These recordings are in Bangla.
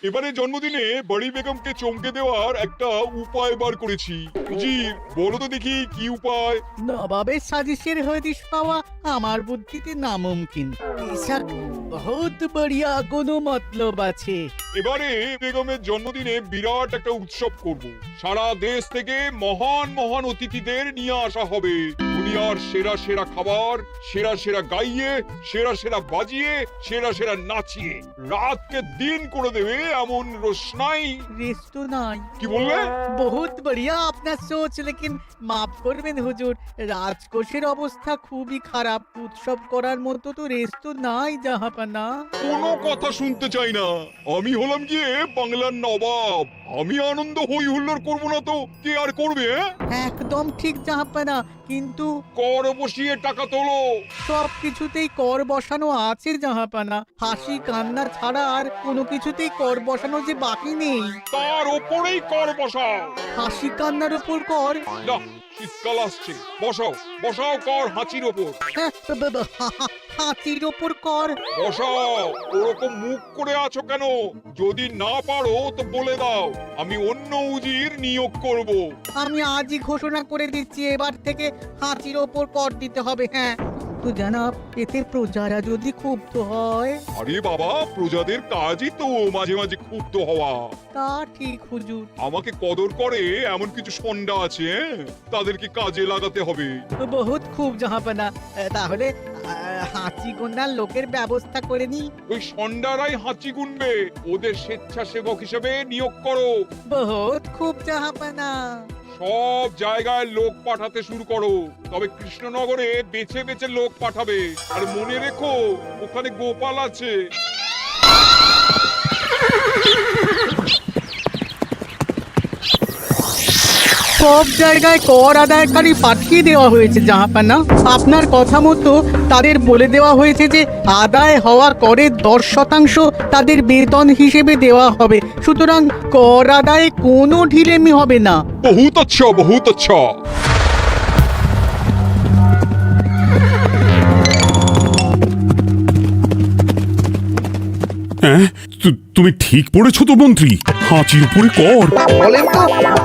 এবারে জন্মদিনে বড়ি বেগমকে চমকে দেওয়ার একটা উপায় বার করেছি। জি, বলো তো দেখি কি উপায়? নবাবের সাজিশের হদিশ পাওয়া আমার বুদ্ধিতে নামুমকিন। বেশক বহুত বড়িয়া কোনো মতলব আছে। এবারে বেগমের জন্মদিনে বিরাট একটা উৎসব করব। সারা দেশ থেকে মহান মহান অতিথিদের নিয়ে আসা হবে। দুনিয়ার সেরা সেরা খাবার, সেরা সেরা গাইয়ে, সেরা সেরা বাজিয়ে, সেরা সেরা নাচিয়ে রাতকে দিন করে দেবে এমন রোশনাই। রেস্ট নাই। কি বললে? বহুত বড়িয়া আপনার সোচ, লেকিন মাফ করবেন হুজুর, রাজকোষের অবস্থা খুবই খারাপ। উৎসব করার মতো তো রেস্ট নাই জাহাপানা। কোনো কথা শুনতে চাই না। আমি হলাম গিয়ে বাংলার নবাব। আমি আনন্দ হই হুল্লোড় করবো না তো কে আর করবে? একদম ঠিক জাহাপানা, কিন্তু কর বসিয়ে টাকা তোলো। সব কিছুতেই কর বসানো আছে জাহাপানা। হাসি কান্না ছাড়া আর কোনো কিছুতেই কর বসানো যে বাকি নেই। তার ওপরেই কর বসাও। হাসি কান্নার উপর কর? না, শীতকাল আসছে, বসাও বসাও কর হাঁচির ওপর। হ্যাঁ, হাতির ওপর কর? বসাও। ওরকম মুখ করে আছো কেন? যদি না পারো তো বলে দাও, আমি অন্য উজির নিয়োগ করব। আমি আজই ঘোষণা করে দিচ্ছি, এবার থেকে হাতির ওপর কর দিতে হবে। হ্যাঁ, তো জানাব, এতে প্রজারা যদি ক্ষুব্ধ হয়? আরে বাবা, প্রজাদের কাজই তো মাঝে মাঝে ক্ষুব্ধ হওয়া। তা ঠিক হুজুর। আমাকে কদর করে এমন কিছু সন্ডা আছে, তাদেরকে কাজে লাগাতে হবে। বহুত খুব জাহাপানা। তাহলে হাঁচি গোনার লোকের ব্যবস্থা করে নি। ওই সন্ডারাই হাঁচি গুনবে। ওদের স্বেচ্ছাসেবক হিসেবে নিয়োগ করো। বহুত খুব জাহাপানা। সব জায়গায় লোক পাঠাতে শুরু করো। তবে কৃষ্ণনগরে বেছে বেছে লোক পাঠাবে। আর মনে রেখো, ওখানে গোপাল আছে। সব জায়গায় কর আদায়কারী পাঠিয়ে দেওয়া হয়েছে জাহাপানা। আপনার কথা মতো তাদের বলে দেওয়া হয়েছে যে আদায় হওয়া করের 10% তাদের বেতন হিসেবে দেওয়া হবে। সুতরাং কর আদায়ে কোনো ঢিলেমি হবে না। বহুত আচ্ছা, বহুত আচ্ছা। হ্যাঁ, তুমি ঠিক পড়েছো তো মন্ত্রী? হাঁচির উপরে কর? বলেন তো,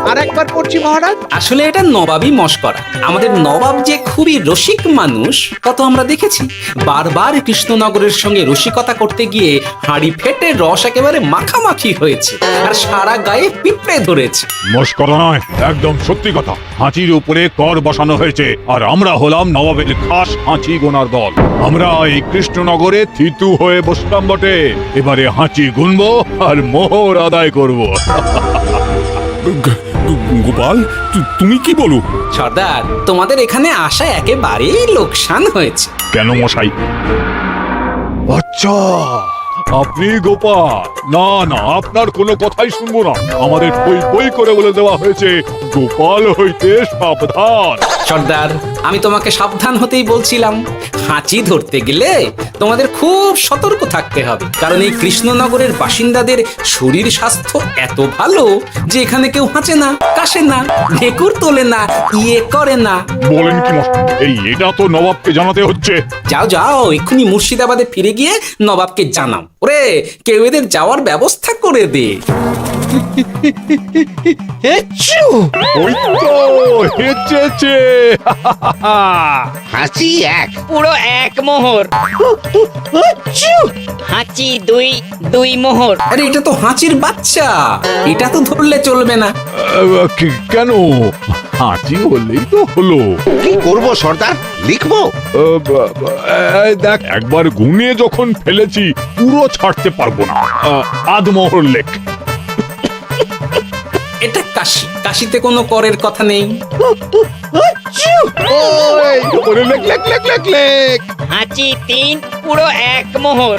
আর একবার পড়ছি মহারাজ। আসলে এটা নবাবই মশকরা। আমাদের নবাব যে খুবই রসিক মানুষ তা তো আমরা দেখেছি। বারবার কৃষ্ণনগরের সঙ্গে রসিকতা করতে গিয়ে হাঁড়ি ফেটে রস একেবারে মাখামাখি হয়েছে, আর সারা গায়ে পিঁপড়ে ধরেছে। মস্করা নয়, একদম সত্যি কথা। হাঁচির উপরে কর বসানো হয়েছে, আর আমরা হলাম নবাবের খাস হাঁচি গোনার দল। আমরা এই কৃষ্ণনগরে থিতু হয়ে বসলাম বটে। এবারে হাঁচি গুনবো আর মোহর আদায় করব। গোপাল, তুমি কি বলো? সর্দার, তোমাদের এখানে আসা একেবারেই লোকসান হয়েছে। কেন মশাই? আচ্ছা, আপনি গোপাল? না না, আপনার কোনো কথাই শুনবো না। আমাদের বই বই করে বলে দেওয়া হয়েছে, গোপাল হইতে সাবধান। সর্দার, আমি তোমাকে সাবধান হতেই বলছিলাম। হাঁচি ধরতে গেলে তোমাদের খুব সতর্ক থাকতে হবে, কারণ এই কৃষ্ণনগরের বাসিন্দাদের শরীর স্বাস্থ্য এত ভালো যে এখানে কেউ হাঁচে না, কাশে না, ঢেকুর তোলে না, ইয়ে করে না। বলেন কি মশাই? এটা তো নবাবকে জানাতে হচ্ছে। যাও যাও, এক্ষুনি মুর্শিদাবাদে ফিরে গিয়ে নবাবকে জানাও। ওরে, কেউ এদের যাওয়ার ব্যবস্থা করে দে। ওই তো হেঁচেছে। হাসি এক। পুরো এক মোহর। হাঁচি দুই, দুই মোহর। আরে, এটা তো হাঁচির বাচ্চা, এটা তো ধরলে চলবে না। কেন? হাঁচি হলেই তো হলো। কি করবো সর্দার? লিখবো? দেখ, একবার গুনিয়ে যখন ফেলেছি পুরো ছাড়তে পারবো না। আধমোহর লেখ। এটা কাশি, কাশিতে কোনো করের কথা নেই। ওই, লেখ লেখ লেখ লেখ লেখ। হাঁচি তিন, পুরো এক মোহর।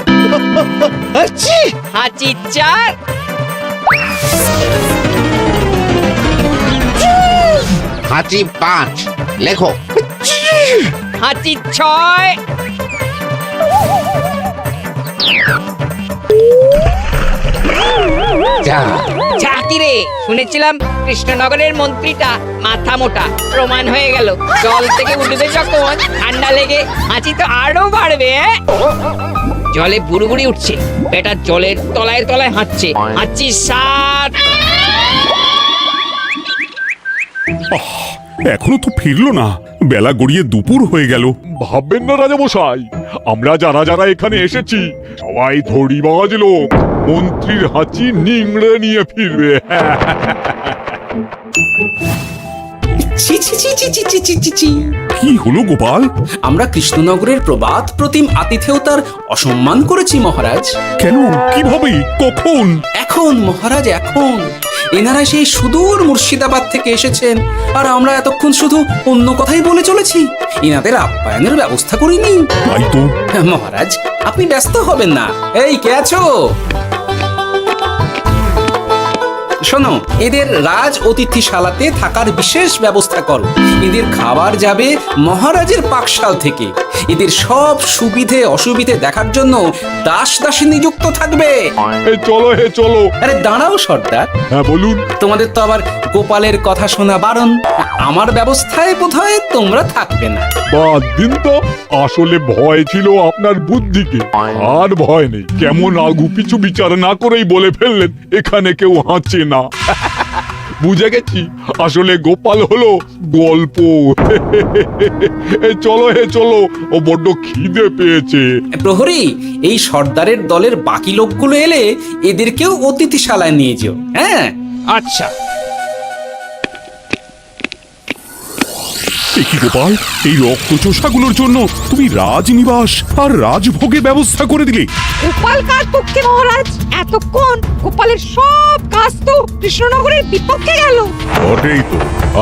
হাঁচি চার, হাঁচি 5, লেখো। হাঁচি ছয়, যা। ঝাঁকি রে। শুনেছিলাম কৃষ্ণনগরের মন্ত্রীটা মাথা মোটা, প্রমাণ হয়ে গেল। জল থেকে উঠবে যখন ঠান্ডা লেগে হাঁচি তো আরো বাড়বে। জলে বুড়ুবুড়ি উঠছে, বেটা জলের তলায় তলায় হাঁটছে, হাঁচি সাত। এখনো তো ফিরলো না, বেলা গড়িয়ে দুপুর হয়ে গেল। ভাববেন না রাজামশাই, আমরা যারা যারা এখানে এসেছি সবাই ধড়িবাজ লোক, মন্ত্রীর হাঁচি নিংড়ে নিয়ে ফিরবে। ছি ছি ছি ছি ছি ছি ছি ছি ছি। কি হলো গোপাল? আমরা কৃষ্ণনগরের প্রবাদ প্রতিম আতিথেয়তার অসম্মান করেছি মহারাজ। কেন, কিভাবে, কখন? এখন মহারাজ এখন এনারা সেই সুদূর মুর্শিদাবাদ থেকে এসেছেন, আর আমরা এতক্ষণ শুধু অন্য কথাই বলে চলেছি, এনাদের আপ্যায়নের ব্যবস্থা করিনি। তাই তো। মহারাজ আপনি ব্যস্ত হবেন না। এই কে আছো? শোনো, এদের রাজ অতিথিশালাতে থাকার বিশেষ ব্যবস্থা করো। এদের খাবার যাবে মহারাজের পাকশাল থেকে। এদের সব সুবিধে অসুবিধে দেখার জন্য দাস দাসী নিযুক্ত থাকবে। এই চলো হে চলো। আরে দাঁড়াও সর্দার, হ্যাঁ বলুন। তোমাদের তো আবার গোপালের কথা শোনা বারণ। আমার ব্যবস্থায় বোধহয় তোমরা থাকবে না। বাদ দিন তো, আসলে ভয় ছিল আপনার বুদ্ধিকে, আর ভয় নেই। কেমন আগু পিছু বিচার না করেই বলে ফেললেন এখানে কেউ হাঁচে না। বুঝে গেছি, আসলে গোপাল হলো গল্প। এই চলো হে চলো, ও বড্ড খিদে পেয়েছে। প্রহরী, এই সর্দারের দলের বাকি লোকগুলো এলে এদেরকেও অতিথিশালায় নিয়ে যেও। হ্যাঁ আচ্ছা। এ কি গোপাল, এই রক্তচোষাগুলোর জন্য তুমি রাজনিবাস আর রাজভোগের ব্যবস্থা করে দিলে? গোপাল কার পক্ষে মহারাজ? এতক্ষণ গোপালের সব কাজ তো কৃষ্ণনগরের বিপক্ষে গেল। বটেই তো,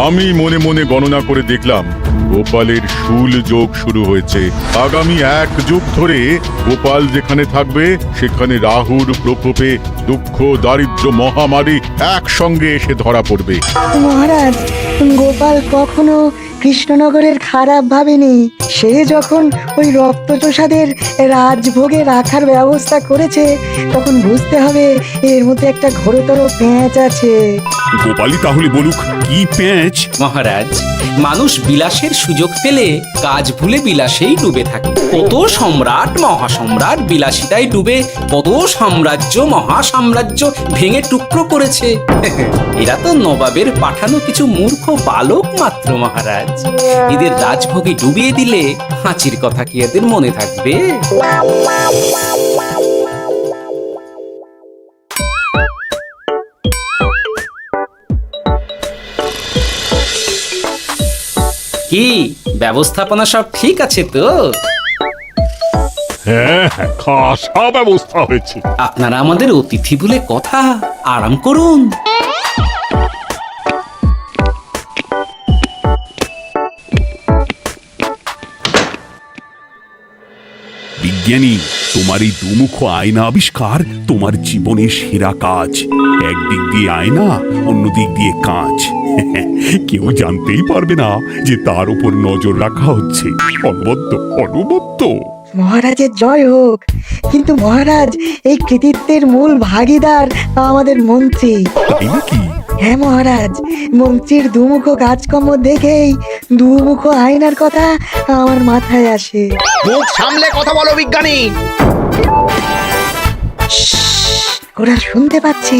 আমি মনে মনে গণনা করে দেখলাম গোপালের শুল যোগ শুরু হয়েছে। আগামী 1 যুগ ধরে গোপাল যেখানে থাকবে সেখানে রাহুর প্রকোপে দুঃখ দারিদ্র মহামারী একসঙ্গে এসে ধরা পড়বে। মহারাজ, গোপাল কখনো কৃষ্ণনগরের খারাপ ভাবেনি। সে যখন ওই রক্তচোষাদের রাজভোগে রাখার ব্যবস্থা করেছে, তখন বুঝতে হবে এর মধ্যে একটা ঘোরতর পেঁচ আছে। গোপালই তাহলে বলুক কি পেঁচ। মহারাজ, মানুষ বিলাসের সুযোগ পেলে কাজ ভুলে বিলাসেই ডুবে থাকে। কত সম্রাট মহাসম্রাট বিলাসিতায় ডুবে কত সাম্রাজ্য মহাসাম্রাজ্য ভেঙে টুকরো করেছে। এরা তো নবাবের পাঠানো কিছু মূর্খ বালক মাত্র মহারাজ। এদের রাজভোগে ডুবিয়ে দিলে হাঁচির কথা কি এদের মনে থাকবে? কি ব্যবস্থাপনা সব ঠিক আছে তো? হ্যাঁ হ্যাঁ, খাসা ব্যবস্থা হয়েছে। আপনারা আমাদের অতিথি বলে কথা, আরাম করুন। বিজ্ঞানী, তোমার এই দুমুখ আয়না আবিষ্কার তোমার জীবনের সেরা কাজ। একদিক দিয়ে আয়না, অন্য দিক দিয়ে কাঁচ। কেউ জানতেই পারবে না যে তার উপর নজর রাখা হচ্ছে। অনবদ্য অনবদ্য। মহারাজের জয় হোক। কিন্তু মহারাজ, এই কৃতিত্বের মূল ভাগীদার আমাদের মন্ত্রী। তাই নাকি? হ্যাঁ মহারাজ, মন্ত্রীর দুমুখ কাজকর্ম দেখেই দুমুখ আয়নার কথা আমার মাথায় আসে। মুখ সামলে কথা বলো বিজ্ঞানী। ওরা শুনতে পাচ্ছে।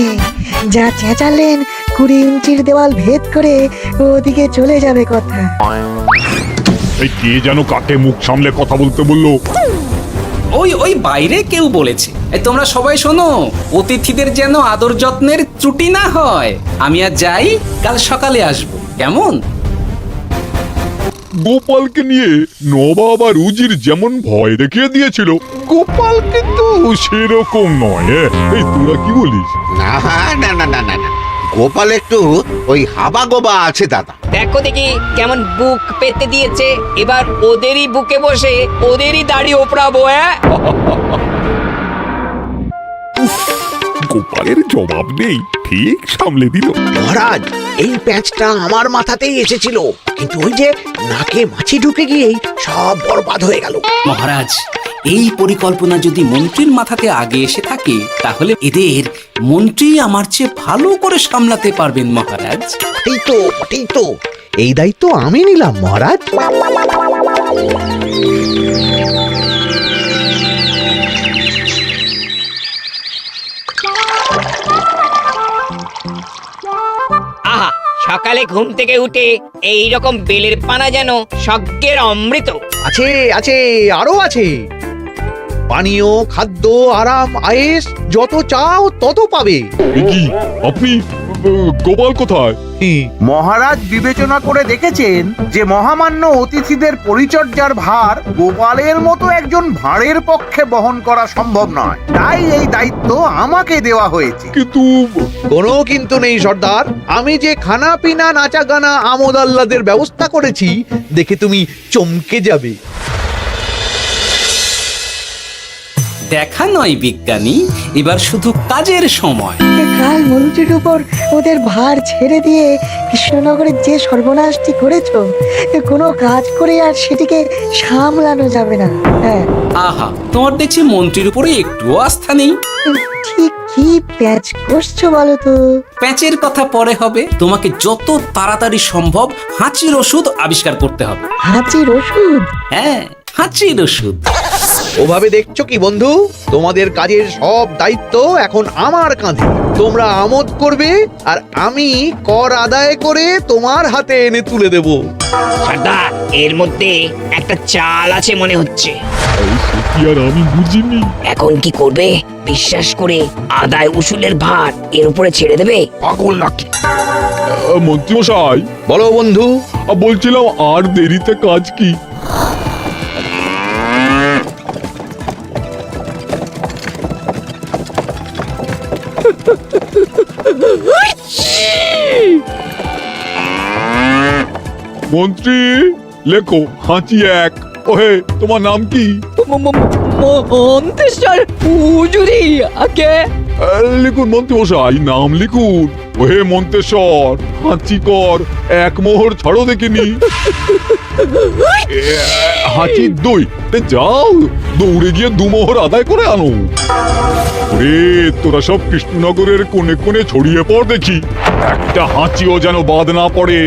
যা চেঁচালেন 20 ইঞ্চির দেওয়াল ভেদ করে ওদিকে চলে যাবে কথা। এই কে যেন কাকে মুখ সামলে কথা বলতে বললো? ওই ওই বাইরে কেউ বলেছে। এই তোমরা সবাই শোনো, অতিথিদের যেন আদর যত্নের ত্রুটি না হয়। আমি আর যাই, কাল সকালে আসবো, কেমন? গোপালকে নিয়ে নবাব আর উজির যেমন ভয় দেখিয়ে দিয়েছিল, গোপাল কিন্তু সেরকম নয়। এই তোরা কি বলিস? না না না না না না, গোপাল একটু ওই হাবা গোবা আছে দাদা। দেখো দেখি কেমন বুক পেতে দিয়েছে। এবার ওদেরই বুকে বসে ওদেরই দাড়ি ওপরাবো। হ্যাঁ, গোপালের জবাব নেই, ঠিক সামলে দিল। মহারাজ, এই প্যাঁচটা আমার মাথাতেই এসেছিল, কিন্তু ওই যে নাকে মাছি ঢুকে গিয়েই সব বরবাদ হয়ে গেল। মহারাজ, এই পরিকল্পনা যদি মন্ত্রীর মাথাতে আগে এসে থাকে, তাহলে এদের মন্ত্রী আমার চেয়ে ভালো করে সামলাতে পারবেন মহারাজ। এই তো এই দায়িত্ব আমি নিলাম মহারাজ। সকালে ঘুম থেকে উঠে এই রকম বেলের পানা যেন স্বর্গের অমৃত। আছে আছে, আরো আছে। পানীয়, খাদ্য, আরাম, আয়েস যত চাও তত পাবে। এ কি আপনি গোপাল কোথায়? মহারাজ বিবেচনা করে দেখেছেন যে মহামান্য অতিথিদের পরিচর্যার ভার গোপালের মতো একজন ভাঁড়ের পক্ষে বহন করা সম্ভব নয়, তাই এই দায়িত্ব আমাকে দেওয়া হয়েছে। কিন্তু কোনো কিন্তু নেই সর্দার, আমি যে খানা পিনা নাচা গানা আমোদ আহ্লাদের ব্যবস্থা করেছি দেখে তুমি চমকে যাবে। দেখা নয় বিজ্ঞানী, এবার শুধু কাজের সময়। কাল মন্ত্রীর উপর ওদের ভার ছেড়ে দিয়ে কৃষ্ণনগরের যে সর্বনাশটি করেছো, কোনো কাজ করে আর সেটিকে সামলানো যাবে না। হ্যাঁ, আহা, তোমার দেখছি মন্ত্রীর উপরে একটুও আস্থা নেই। ঠিক কি প্যাচ করছো বলো তো? প্যাচের কথা পরে হবে, তোমাকে যত তাড়াতাড়ি সম্ভব হাঁচির ওষুধ আবিষ্কার করতে হবে। হাঁচির ওষুধ? হ্যাঁ, হাঁচির ওষুধ। ওভাবে দেখছো কি বন্ধু? তোমাদের কাজের সব দায়িত্ব এখন আমার কাঁধে। তোমরা আমোদ করবে আর আমি কর আদায় করে তোমার হাতে এনে তুলে দেব। সর্দার, এর মধ্যে একটা চাল আছে মনে হচ্ছে। সত্যি আর আমি বুঝিনি। এখন কি করবে? বিশ্বাস করে আদায় উসুলের ভার এর উপরে ছেড়ে দেবে? পাগল নাকি? মন্ত্রীমশাই, বলো বন্ধু। বলছিলাম আর দেরিতে কাজ কি? মন্ত্রী, লেখো হাঁচি এক। ওহে, তোমার নাম কি? মন্তেশ্বর হুজুরি আগে। লিখুন মন্ত্রীমশাই, নাম লিখুন। ওহে মন্তেশ্বর, হাঁচি কর, এক মোহর ছাড়ো দেখিনি। হাঁচি দুই। যাও, দৌড়ে গিয়ে দু মোহর আদায় করে আনো। রে, তোরা সব কৃষ্ণনগরের কোণে কোণে ছড়িয়ে পড় দেখি, একটা হাঁচিও যেন বাদ না পড়ে।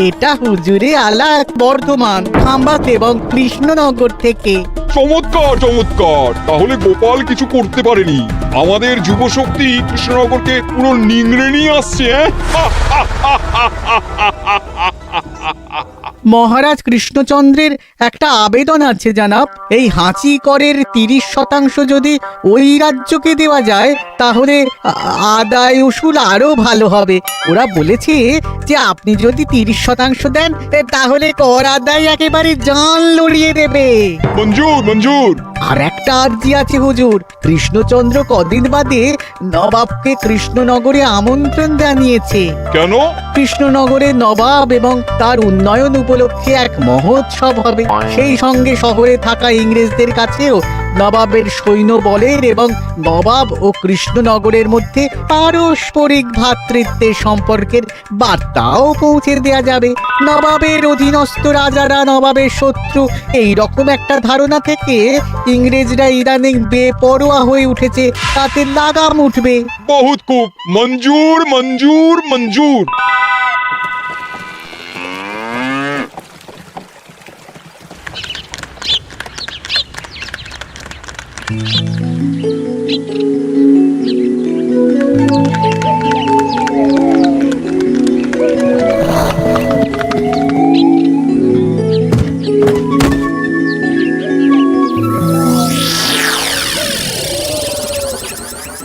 এটা হুজুরে আলাক বর্ধমান, খাম্বাত এবং কৃষ্ণনগর থেকে। চমৎকার চমৎকার, তাহলে গোপাল কিছু করতে পারেনি। আমাদের যুব শক্তি কৃষ্ণনগরকে পুরো নিংড়ে নিয়ে আসছে। মহারাজ কৃষ্ণচন্দ্রের একটা আবেদন আছে জানাব। এই হাঁচি করের 30% যদি ওই রাজ্যকে দেওয়া যায় তাহলে আদায় উসুল আরো ভালো হবে। ওরা বলেছে যে আপনি যদি 30% দেন তাহলে কর আদায় একেবারে জান লড়িয়ে দেবে। মঞ্জুর মঞ্জুর। আর একটা আর্জি আছে হুজুর, কৃষ্ণচন্দ্র কদিন বাদে নবাবকে কৃষ্ণনগরে আমন্ত্রণ জানিয়েছে। কেন? কৃষ্ণনগরে নবাব এবং তার উন্নয়ন উপলক্ষে এক মহোৎসব হবে। সেই সঙ্গে শহরে থাকা ইংরেজদের কাছেও নবাবের সৈন্য বলের এবং নবাব ও কৃষ্ণনগরের মধ্যে পারস্পরিক ভ্রাতৃত্বের সম্পর্কের বার্তাও পৌঁছে দেয়া যাবে। নবাবের অধীনস্থ রাজারা নবাবের শত্রু, এই রকম একটা ধারণা থেকে ইংরেজরা ইদানিং বেপরোয়া হয়ে উঠেছে, তাতে লাগাম উঠবে। বহুত খুব, মঞ্জুর মঞ্জুর মঞ্জুর।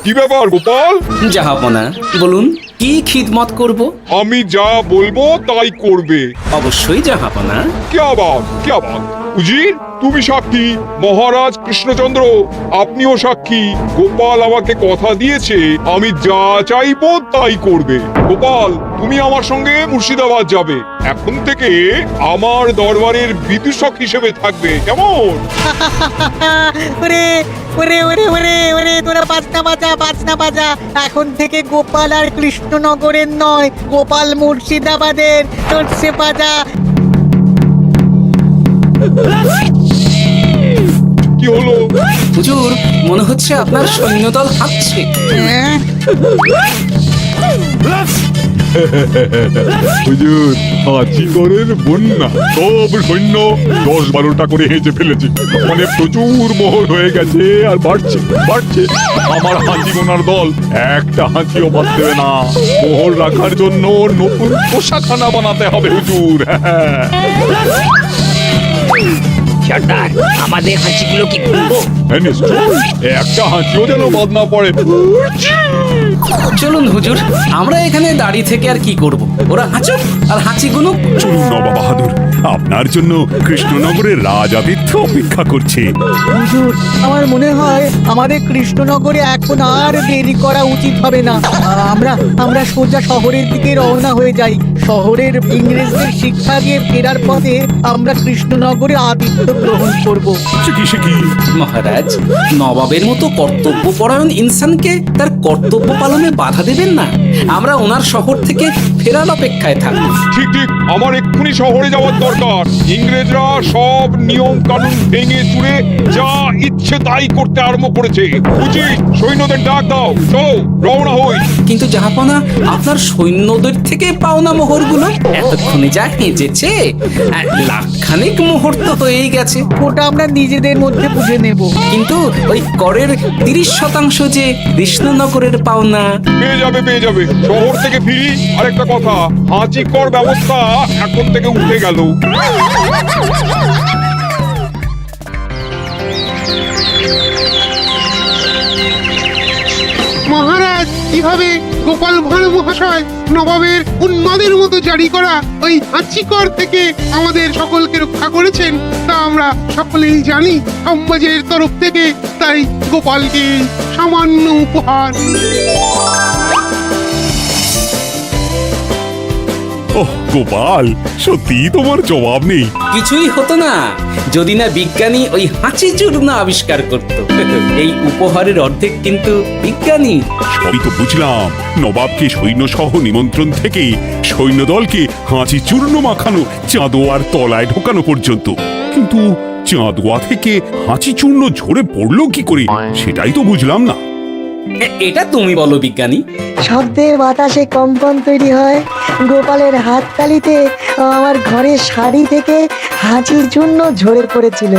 কি ব্যাপার গোপাল? জাহাপনা, বলুন কি খিদমত করব? আমি যা বলবো তাই করবে। অবশ্যই জাহাপনা। क्या बात উজির, তুমি সাক্ষী, মহারাজ কৃষ্ণচন্দ্র আপনিও সাক্ষী। গোপাল আমাকে কথা দিয়েছে আমি যা চাইবো তাই করবে। গোপাল, তুমি আমার সঙ্গে মুর্শিদাবাদ যাবে। এখন থেকে আমার দরবারের বিদূষক হিসেবে থাকবে, কেমন? ওরে ওরে ওরে ওরে ওরে, তোরা বাজনা বাজা। এখন থেকে গোপাল আর কৃষ্ণনগরের নয়, গোপাল মুর্শিদাবাদের। তোর সে বাজা। কি হলো? হুজুর, মনে হচ্ছে আপনার সৈন্যদল হাঁটছে। হুজুর, হাঁচিকরের বন্যা সব সৈন্য 10-12টা করে হেঁচে ফেলেছে, মানে প্রচুর মোহর হয়ে গেছে আর বাড়ছে বাড়ছে। আমার হাঁচি গোনার দল একটা হাঁচিও বাদ দেবে না। মোহর রাখার জন্য নতুন পোশাকখানা বানাতে হবে হুজুর। সর্দার, আমাদের হাঁচিগুলো কি খুলবো? হ্যাঁ, নিশ্চয়ই। একটা হাঁচিও যেন বাদ না পড়ে। চলুন হুজুর, আমরা এখানে দাঁড়িয়ে থেকে আর কি করব? ওরা হাঁচুক আর হাঁচি গুনুক। চলুন নবাব বাহাদুর, আপনার জন্য কৃষ্ণনগরের রাজাদিত্য অপেক্ষা করছে। হুজুর, আমার মনে হয় আমাদের কৃষ্ণনগরে এখন আর দেরি করা উচিত হবে না। আমরা সোজা শহরের দিকে রওনা হয়ে যাই। শহরের ইংরেজদের শিক্ষা দিয়ে ফেরার পথে আমরা কৃষ্ণনগরে আতিথ্য গ্রহণ করব। সে কি মহারাজ, নবাবের মতো কর্তব্যপরায়ণ ইনসানকে তার কর্তব্য পালনে বাধা দেবেন না। আমরা ওনার শহর থেকে ফেরার অপেক্ষায় থাকবো। ঠিক ঠিক, আমার এক্ষুনি শহরে যাওয়ার দরকার। ইংরেজরা সব নিয়ম কানুন ভেঙে চুরে যা ইচ্ছে তাই করতে আরম্ভ করেছে। উচিত সৈন্যদের ডাক দাও, চলো রওনা হই। কিন্তু জাহাপনা, আপনার সৈন্যদের থেকে পাওনা মোহরগুলো এতক্ষণে যা হেঁচেছে, লাখখানেক মোহর তো হয়েই গেছে। ওটা আমরা নিজেদের মধ্যে বুঝে নেব। কিন্তু ওই করের 30% যে কৃষ্ণনগরের পাওনা। পেয়ে যাবে পেয়ে যাবে। শহর থেকে ফিরি আরেকটা কথা, হাঁচি কর ব্যবস্থা এখন থেকে উঠে গেল। মহারাজ, কিভাবে গোপাল ভাঁড় মহাশয় নবাবের উন্মাদের মতো জারি করা ওই হাঁচিকর থেকে আমাদের সকলকে রক্ষা করেছেন তা আমরা সকলেই জানি। সমাজের তরফ থেকে তাই গোপালকে সামান্য উপহার। ওহ গোপাল, সত্যি তোমার জবাব নেই। কিছুই হতো না যদি না বিজ্ঞানী ওই হাঁচি চূর্ণ আবিষ্কার করত। এই উপহারের অর্ধেক কিন্তু বিজ্ঞানী। সবই তো বুঝলাম, নবাবকে সৈন্য সহ নিমন্ত্রণ থেকে সৈন্যদলকে হাঁচি চূর্ণ মাখানো, চাঁদোয়ার তলায় ঢোকানো পর্যন্ত। কিন্তু চাঁদোয়া থেকে হাঁচি চূর্ণ ঝরে পড়লো কি করে, সেটাই তো বুঝলাম না। এটা তুমি বলো বিজ্ঞানী। শব্দের বাতাসে কম্পন তৈরি হয়। গোপালের হাততালিতে আমার ঘরের শাড়ি থেকে হাঁচির জন্য ঝরে পড়েছিল।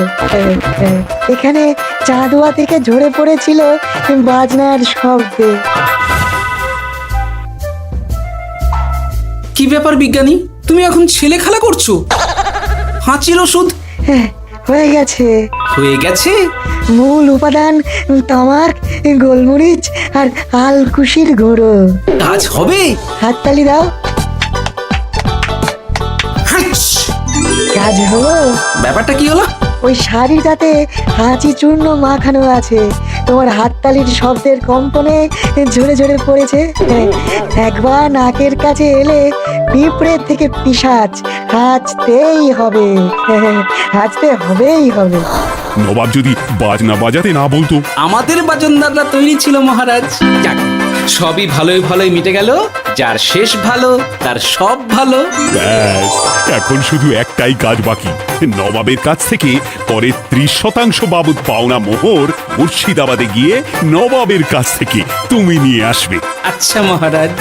এখানে চাঁদোয়া থেকে ঝরে পড়েছিল বাজনার শব্দে। কি ব্যাপার বিজ্ঞানী, তুমি এখন ছেলে খেলা করছো? হাঁচির ওষুধ হয়ে গেছে। হয়ে গেছে? মূল উপাদান তামাক, গোলমরিচ আর আলকুশির গুঁড়ো। কাজ হবে? হাততালি দাও। কাজ হলো। ব্যাপারটা কি হলো? ওই শাড়িটাতে হাঁচি চূর্ণ মাখানো আছে। তোমার হাততালির শব্দের কম্পনে ঝরে ঝরে পড়েছে। একবার নাকের কাছে এলে পিঁপড়ের থেকে পিশাচ হাঁচতেই হবে। হাঁচতে হবেই হবে। নবাব যদি বাজনা বাজাতে না বলতো। আমাদের বাজনদাররা তৈরি ছিল মহারাজ। যাক, সবই ভালোই ভালোই মিটে গেল। যার শেষ ভালো তার সব ভালো। ব্যাস, এখন শুধু একটাই কাজ বাকি। নবাবের কাছ থেকে পরে 30% বাবদ পাওনা মোহর মুর্শিদাবাদে গিয়ে নবাবের কাছ থেকে তুমি নিয়ে আসবে। আচ্ছা মহারাজ।